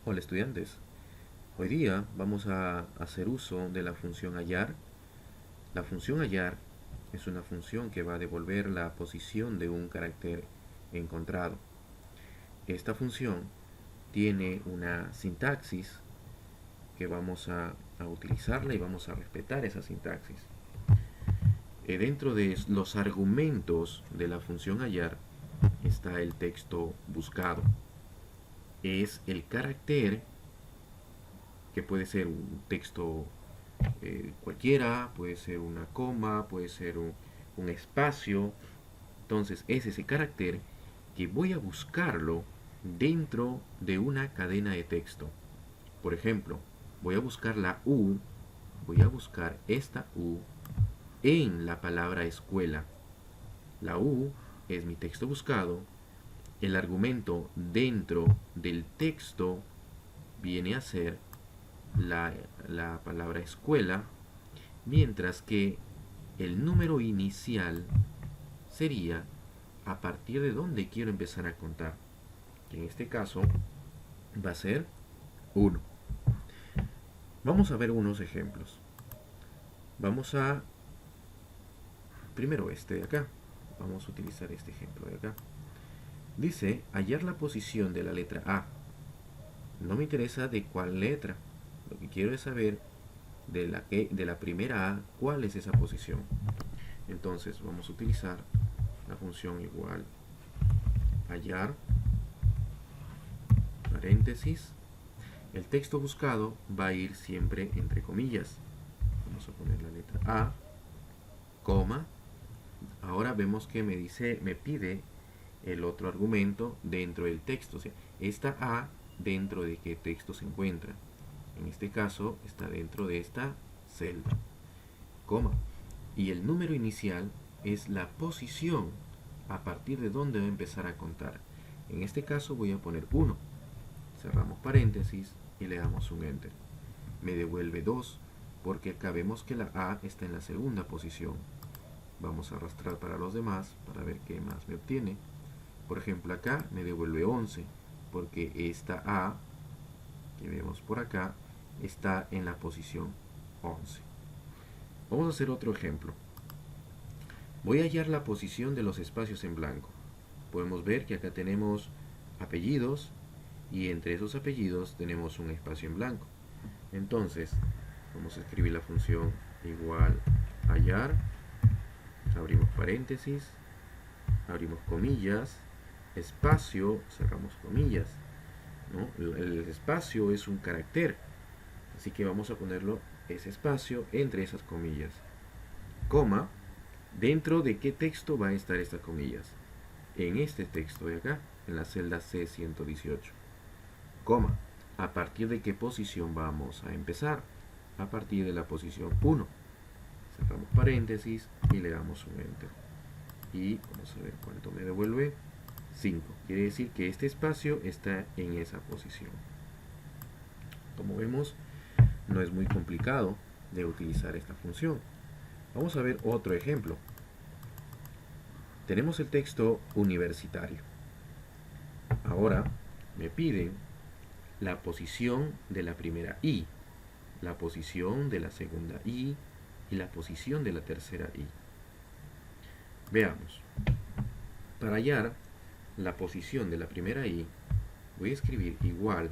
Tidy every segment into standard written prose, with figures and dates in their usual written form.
Hola estudiantes, hoy día vamos a hacer uso de la función hallar. La función hallar es una función que va a devolver la posición de un carácter encontrado. Esta función tiene una sintaxis que vamos a utilizarla y vamos a respetar esa sintaxis. Dentro de los argumentos de la función hallar está el texto buscado. Es el carácter que puede ser un texto cualquiera, puede ser una coma, puede ser un espacio. Entonces es ese carácter que voy a buscarlo dentro de una cadena de texto. Por ejemplo, voy a buscar la U, voy a buscar esta U en la palabra escuela. La U es mi texto buscado. El argumento dentro del texto viene a ser la palabra escuela, mientras que el número inicial sería a partir de donde quiero empezar a contar, que en este caso va a ser 1. Vamos a ver unos ejemplos. Vamos a, primero este de acá, vamos a utilizar este ejemplo de acá. Dice, hallar la posición de la letra A. No me interesa de cuál letra, lo que quiero es saber de la primera A, cuál es esa posición. Entonces vamos a utilizar la función igual hallar, paréntesis. El texto buscado va a ir siempre entre comillas. Vamos a poner la letra A, coma. Ahora vemos que me pide el otro argumento dentro del texto. O sea, esta A dentro de qué texto se encuentra. En este caso está dentro de esta celda, coma. Y el número inicial es la posición a partir de donde voy a empezar a contar. En este caso voy a poner 1. Cerramos paréntesis y le damos un enter. Me devuelve 2 porque acá vemos que la A está en la segunda posición. Vamos a arrastrar para los demás para ver qué más me obtiene. Por ejemplo, acá me devuelve 11 porque esta A que vemos por acá está en la posición 11. Vamos a hacer otro ejemplo. Voy a hallar la posición de los espacios en blanco. Podemos ver que acá tenemos apellidos y entre esos apellidos tenemos un espacio en blanco. Entonces, vamos a escribir la función igual hallar, abrimos paréntesis, abrimos comillas, espacio, cerramos comillas, ¿no? El espacio es un carácter, así que vamos a ponerlo ese espacio entre esas comillas, coma. ¿Dentro de qué texto va a estar estas comillas? En este texto de acá, en la celda C118, coma. ¿A partir de qué posición vamos a empezar? A partir de la posición 1. Cerramos paréntesis y le damos un enter. Y vamos a ver cuánto me devuelve. 5. Quiere decir que este espacio está en esa posición. Como vemos, no es muy complicado de utilizar esta función. Vamos a ver otro ejemplo. Tenemos el texto universitario. Ahora me piden la posición de la primera I, la posición de la segunda I y la posición de la tercera I. Veamos. Para hallar la posición de la primera I, voy a escribir igual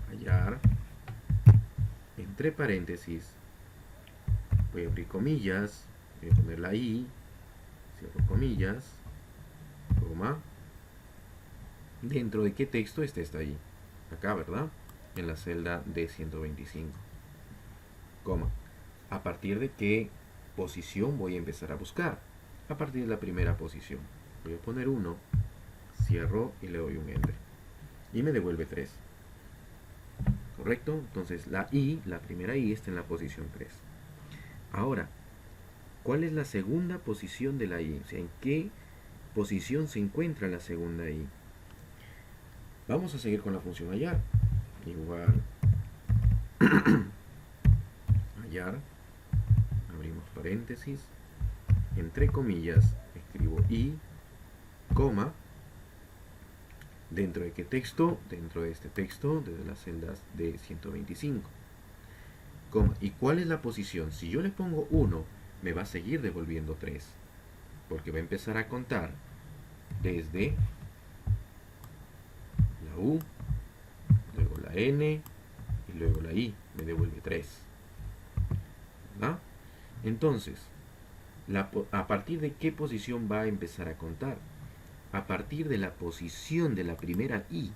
hallar, entre paréntesis, voy a abrir comillas, voy a poner la I, cierro comillas, coma. ¿Dentro de qué texto está esta I? Acá, ¿verdad? En la celda D125, coma. ¿A partir de qué posición voy a empezar a buscar? A partir de la primera posición. Voy a poner 1, cierro y le doy un enter. Y me devuelve 3. ¿Correcto? Entonces la I, la primera I, está en la posición 3. Ahora, ¿cuál es la segunda posición de la I? O sea, ¿en qué posición se encuentra la segunda I? Vamos a seguir con la función hallar. Igual hallar, abrimos paréntesis, entre comillas, escribo I, coma. ¿Dentro de qué texto? Dentro de este texto, desde las celdas de 125. Coma. ¿Y cuál es la posición? Si yo le pongo 1, me va a seguir devolviendo 3. Porque va a empezar a contar desde la U, luego la N y luego la I. Me devuelve 3. ¿Verdad? Entonces, ¿a partir de qué posición va a empezar a contar? A partir de la posición de la primera I.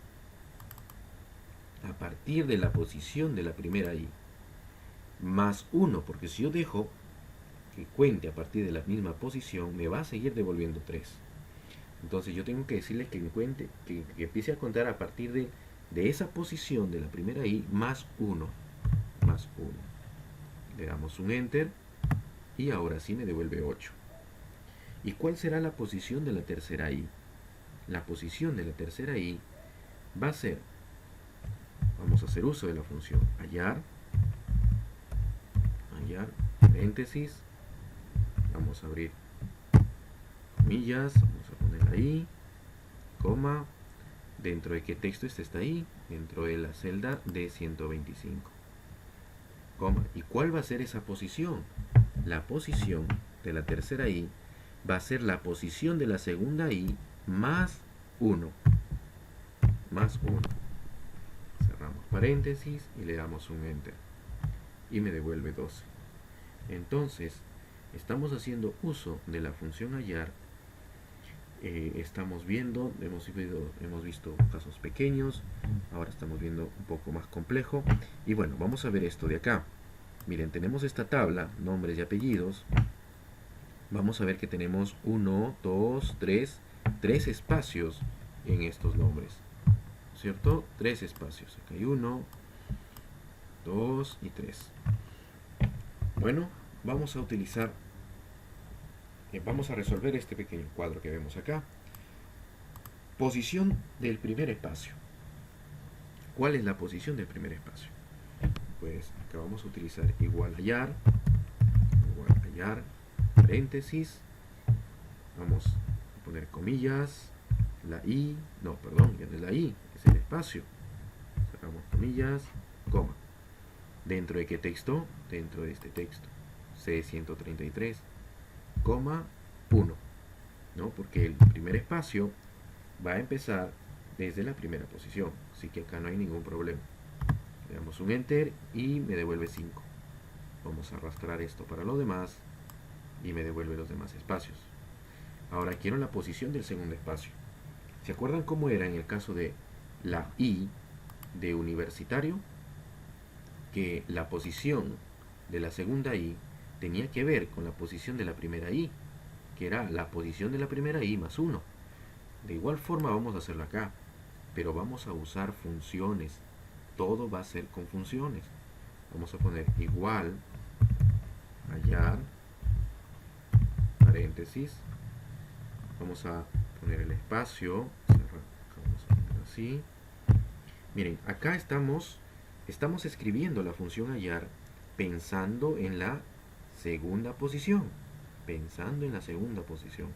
A partir de la posición de la primera I. Más 1, porque si yo dejo que cuente a partir de la misma posición, me va a seguir devolviendo 3. Entonces yo tengo que decirle que empiece a contar a partir de esa posición de la primera I más 1. Más 1. Le damos un Enter y ahora sí me devuelve 8. ¿Y cuál será la posición de la tercera I? La posición de la tercera I va a ser, vamos a hacer uso de la función hallar, paréntesis, vamos a abrir comillas, vamos a poner ahí, coma, dentro de qué texto está ahí, dentro de la celda de 125, coma. ¿Y cuál va a ser esa posición? La posición de la tercera I va a ser la posición de la segunda I más 1. Más 1. Cerramos paréntesis y le damos un Enter. Y me devuelve 12. Entonces, estamos haciendo uso de la función hallar. Estamos viendo, hemos visto casos pequeños, ahora estamos viendo un poco más complejo. Y bueno, vamos a ver esto de acá. Miren, tenemos esta tabla, nombres y apellidos. Vamos a ver que tenemos 1, 2, 3 espacios en estos nombres, ¿cierto? 3 espacios. Acá hay 1, 2 y 3. Bueno, vamos a utilizar, vamos a resolver este pequeño cuadro que vemos acá. Posición del primer espacio. ¿Cuál es la posición del primer espacio? Pues acá vamos a utilizar igual hallar, paréntesis, vamos a poner comillas, la I, no, perdón, ya no es la I, es el espacio. Sacamos comillas, coma. ¿Dentro de qué texto? Dentro de este texto, C133, coma 1, ¿no? Porque el primer espacio va a empezar desde la primera posición, así que acá no hay ningún problema. Le damos un Enter y me devuelve 5. Vamos a arrastrar esto para los demás y me devuelve los demás espacios. Ahora quiero la posición del segundo espacio. ¿Se acuerdan cómo era en el caso de la I de universitario? Que la posición de la segunda I tenía que ver con la posición de la primera I, que era la posición de la primera I más 1. De igual forma vamos a hacerlo acá, pero vamos a usar funciones. Todo va a ser con funciones. Vamos a poner igual, hallar, paréntesis. Vamos a poner el espacio. Vamos a poner así. Miren, acá estamos escribiendo la función hallar pensando en la segunda posición. Pensando en la segunda posición.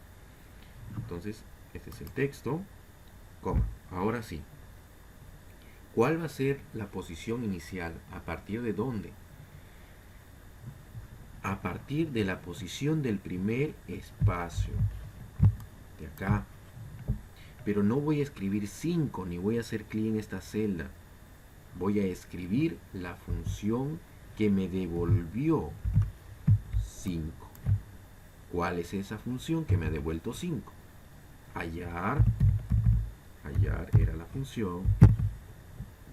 Entonces, este es el texto, coma. Ahora sí. ¿Cuál va a ser la posición inicial? ¿A partir de dónde? A partir de la posición del primer espacio. De acá. Pero no voy a escribir 5 ni voy a hacer clic en esta celda. Voy a escribir la función que me devolvió 5. ¿Cuál es esa función que me ha devuelto 5? Hallar. Hallar era la función.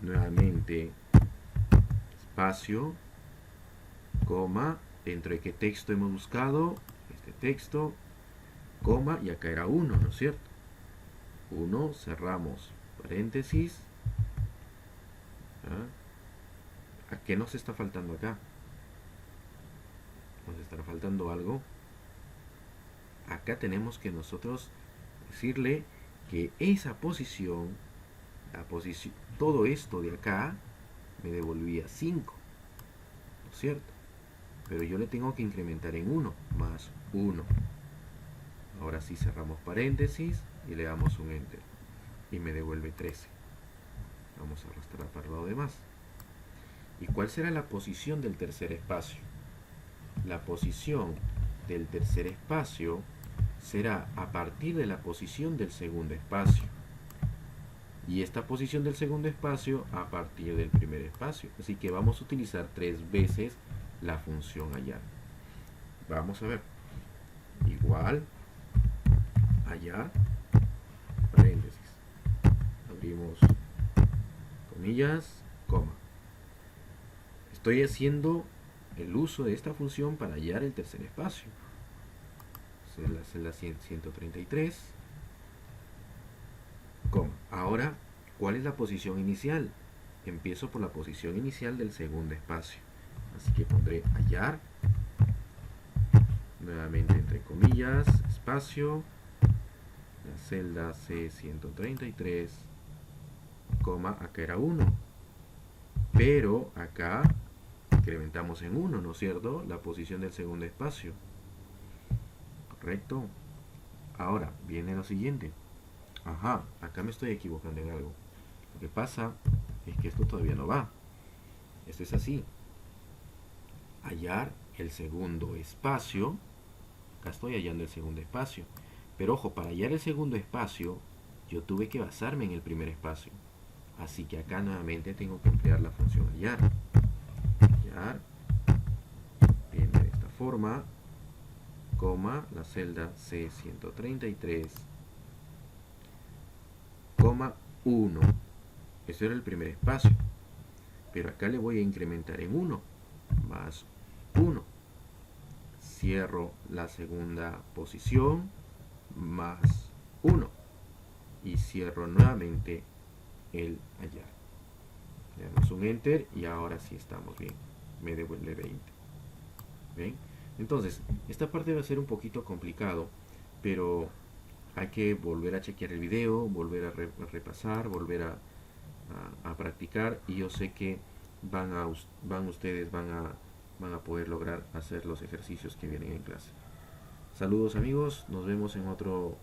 Nuevamente, espacio, coma, dentro de qué texto hemos buscado, este texto, coma, y acá era 1, ¿no es cierto? 1, cerramos paréntesis. ¿A qué nos está faltando acá? Nos estará faltando algo. Acá tenemos que nosotros decirle que esa posición, todo esto de acá me devolvía 5, ¿no es cierto? Pero yo le tengo que incrementar en 1, más 1. Ahora sí cerramos paréntesis y le damos un Enter. y me devuelve 13. Vamos a arrastrar para el lado de más. ¿Y cuál será la posición del tercer espacio? La posición del tercer espacio será a partir de la posición del segundo espacio. Y esta posición del segundo espacio a partir del primer espacio. Así que vamos a utilizar 3 veces la función hallar. Vamos a ver. Igual, hallar, paréntesis. Abrimos comillas, coma. Estoy haciendo el uso de esta función para hallar el tercer espacio. Celda 133, coma. Ahora, ¿cuál es la posición inicial? Empiezo por la posición inicial del segundo espacio. Así que pondré hallar, nuevamente entre comillas, espacio, la celda C133, coma, acá era 1. Pero acá incrementamos en 1, ¿no es cierto? La posición del segundo espacio. Correcto. Ahora, viene lo siguiente. Ajá, acá me estoy equivocando en algo. Lo que pasa es que esto todavía no va. Esto es así. Hallar el segundo espacio. Acá estoy hallando el segundo espacio. Pero ojo, para hallar el segundo espacio, yo tuve que basarme en el primer espacio. Así que acá nuevamente tengo que emplear la función hallar. Hallar viene de esta forma, coma, la celda C133, coma 1. Eso era el primer espacio. Pero acá le voy a incrementar en 1, más 1. Cierro la segunda posición, más 1. Y cierro nuevamente el hallar. Le damos un enter y ahora sí estamos bien. Me devuelve 20. ¿Ven? Entonces, esta parte va a ser un poquito complicado, pero hay que volver a chequear el video, volver a repasar, volver a practicar, y yo sé que ustedes van a poder lograr hacer los ejercicios que vienen en clase. Saludos amigos, nos vemos en otro